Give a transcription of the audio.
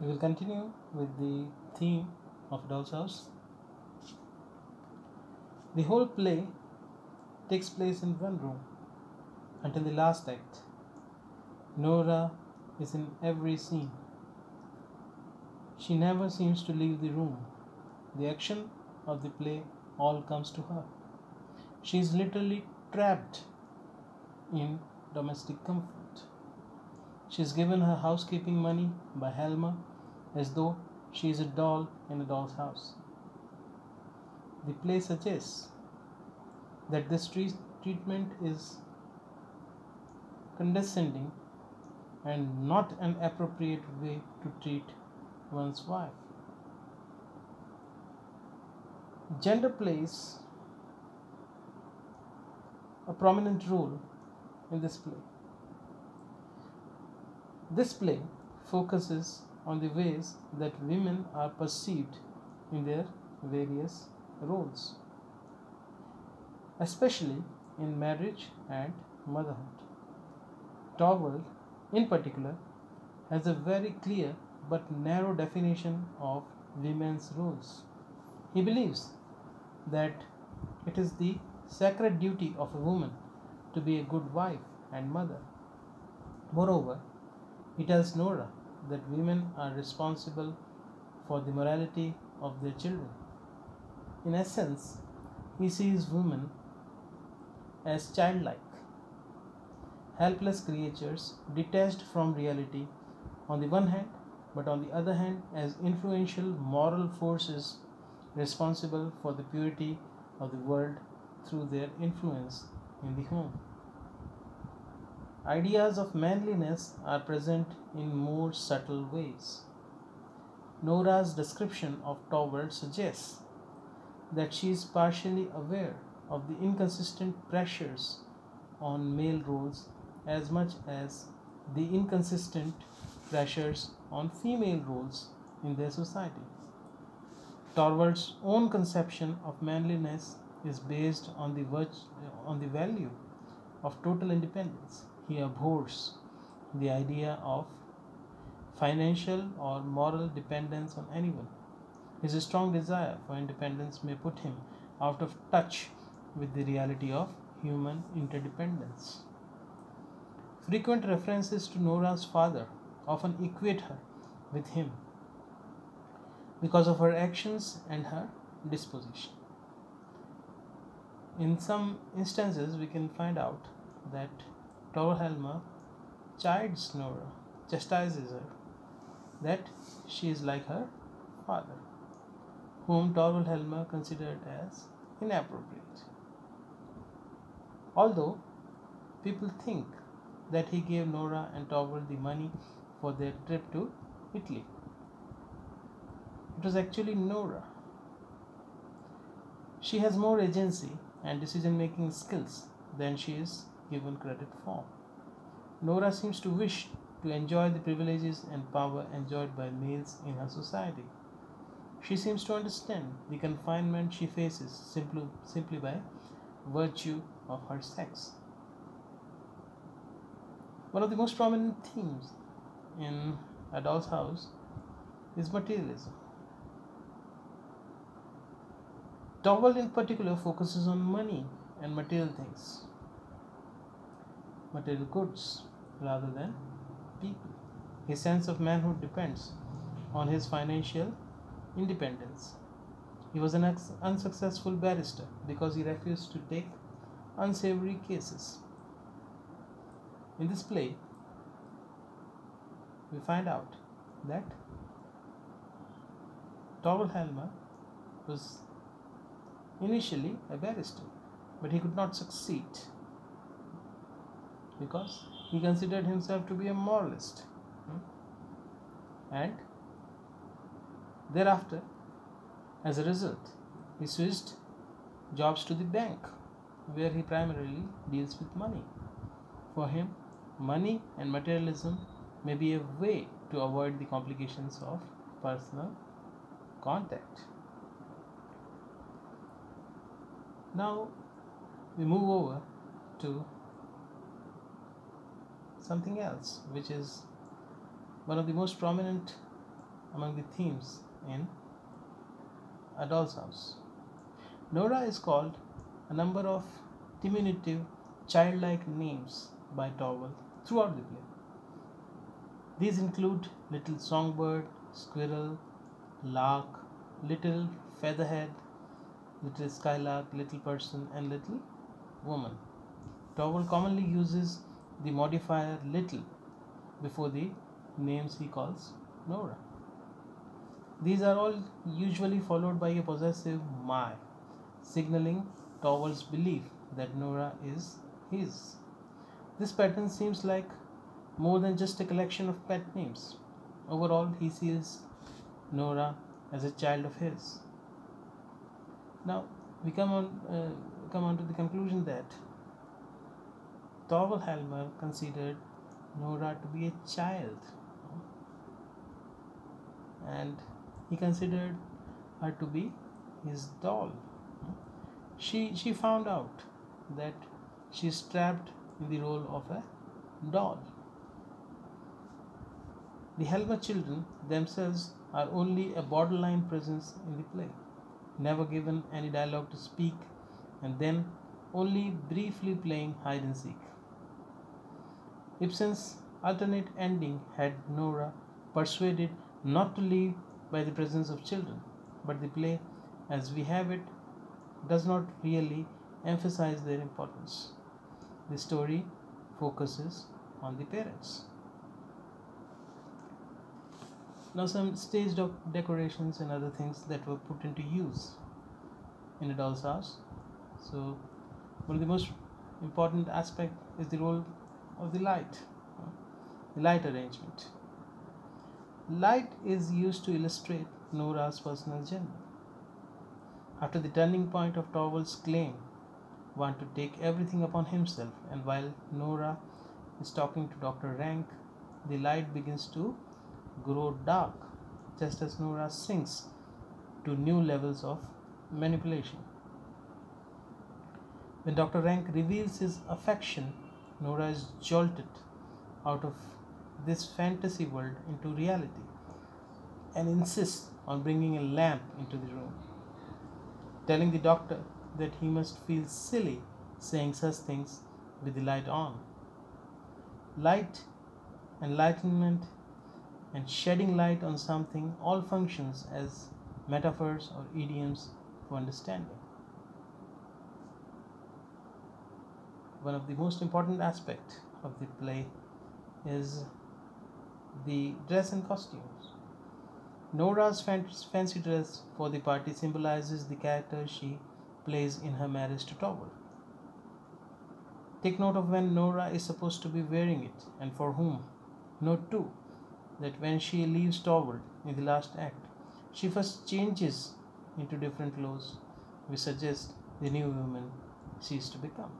We will continue with the theme of Doll's House. The whole play takes place in one room until the last act. Nora is in every scene. She never seems to leave the room. The action of the play all comes to her. She is literally trapped in domestic comfort. She is given her housekeeping money by Helmer as though she is a doll in a doll's house. The play suggests that this treatment is condescending and not an appropriate way to treat one's wife. Gender plays a prominent role in this play. This play focuses on the ways that women are perceived in their various roles, especially in marriage and motherhood. Torvald, in particular, has a very clear but narrow definition of women's roles. He believes that it is the sacred duty of a woman to be a good wife and mother. Moreover, he tells Nora that women are responsible for the morality of their children. In essence, he sees women as childlike, helpless creatures detached from reality on the one hand, but on the other hand, as influential moral forces responsible for the purity of the world through their influence in the home. Ideas of manliness are present in more subtle ways. Nora's description of Torvald suggests that she is partially aware of the inconsistent pressures on male roles as much as the inconsistent pressures on female roles in their society. Torvald's own conception of manliness is based on the value of total independence. He abhors the idea of financial or moral dependence on anyone. His strong desire for independence may put him out of touch with the reality of human interdependence. Frequent references to Nora's father often equate her with him because of her actions and her disposition. In some instances, we can find out that Torhelmer chides Nora, chastises her, that she is like her father, whom Torvald Helmer considered as inappropriate. Although people think that he gave Nora and Torvald the money for their trip to Italy, it was actually Nora. She has more agency and decision making skills than she is given credit for. Nora seems to wish to enjoy the privileges and power enjoyed by males in her society. She seems to understand the confinement she faces simply by virtue of her sex. One of the most prominent themes in A Doll's House is materialism. Torvald in particular focuses on money and material things, material goods, rather than people. His sense of manhood depends on his financial independence. He was an unsuccessful barrister because he refused to take unsavory cases. In this play, we find out that Torvald Helmer was initially a barrister, but he could not succeed because he considered himself to be a moralist. And thereafter, as a result, he switched jobs to the bank, where he primarily deals with money. For him, money and materialism may be a way to avoid the complications of personal contact. Now we move over to something else, which is one of the most prominent among the themes in A Doll's House. Nora is called a number of diminutive, childlike names by Towell throughout the play. These include Little Songbird, Squirrel, Lark, Little Featherhead, Little Skylark, Little Person, and Little Woman. Towell commonly uses the modifier little before the names he calls Nora. These are all usually followed by a possessive my, signaling Towell's belief that Nora is his. This pattern seems like more than just a collection of pet names. Overall, he sees Nora as a child of his. Now we come on to the conclusion that Towell Helmer considered Nora to be a child, and he considered her to be his doll. She found out that she is trapped in the role of a doll. The Helmer children themselves are only a borderline presence in the play, never given any dialogue to speak, and then only briefly playing hide and seek. Ibsen's alternate ending had Nora persuaded not to leave by the presence of children, but the play, as we have it, does not really emphasize their importance. The story focuses on the parents. Now, some stage decorations and other things that were put into use in A Doll's House. So, one of the most important aspect is the role of the light arrangement. Light is used to illustrate Nora's personal journey. After the turning point of Towell's claim, want to take everything upon himself, and while Nora is talking to Dr. Rank, the light begins to grow dark, just as Nora sinks to new levels of manipulation. When Dr. Rank reveals his affection, Nora is jolted out of this fantasy world into reality and insists on bringing a lamp into the room, telling the doctor that he must feel silly saying such things with the light on. Light, enlightenment, and shedding light on something all functions as metaphors or idioms for understanding. One of the most important aspects of the play is the dress and costumes. Nora's fancy dress for the party symbolizes the character she plays in her marriage to Towell. Take note of when Nora is supposed to be wearing it and for whom. Note too that when she leaves Towell in the last act, she first changes into different clothes, which suggest the new woman she is to become.